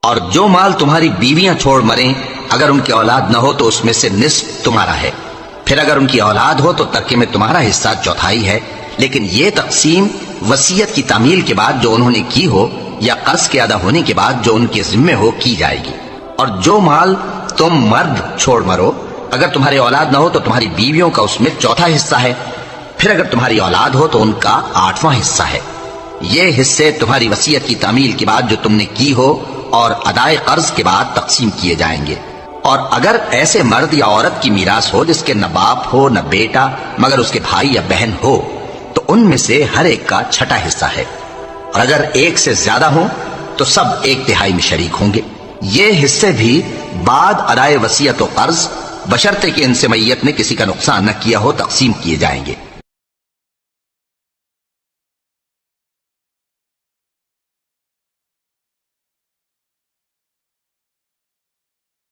اور جو مال تمہاری بیویاں چھوڑ مریں اگر ان کی اولاد نہ ہو تو اس میں سے نصف تمہارا ہے، پھر اگر ان کی اولاد ہو تو ترکے میں تمہارا حصہ چوتھائی ہے، لیکن یہ تقسیم وصیت کی تعمیل کے بعد جو انہوں نے کی ہو یا قرض کے ادا ہونے کے بعد جو ان کے ذمے ہو کی جائے گی۔ اور جو مال تم مرد چھوڑ مرو اگر تمہاری اولاد نہ ہو تو تمہاری بیویوں کا اس میں چوتھا حصہ ہے، پھر اگر تمہاری اولاد ہو تو ان کا 8واں حصہ ہے۔ یہ حصے تمہاری وصیت کی تعمیل کے بعد جو تم نے کی ہو اور ادائے قرض کے بعد تقسیم کیے جائیں گے۔ اور اگر ایسے مرد یا عورت کی میراث ہو جس کے نہ باپ ہو نہ بیٹا مگر اس کے بھائی یا بہن ہو تو ان میں سے ہر ایک کا چھٹا حصہ ہے، اور اگر ایک سے زیادہ ہوں تو سب 1/3 میں شریک ہوں گے۔ یہ حصے بھی بعد ادائے وصیت و قرض بشرطے کہ ان سے میت نے کسی کا نقصان نہ کیا ہو تقسیم کیے جائیں گے۔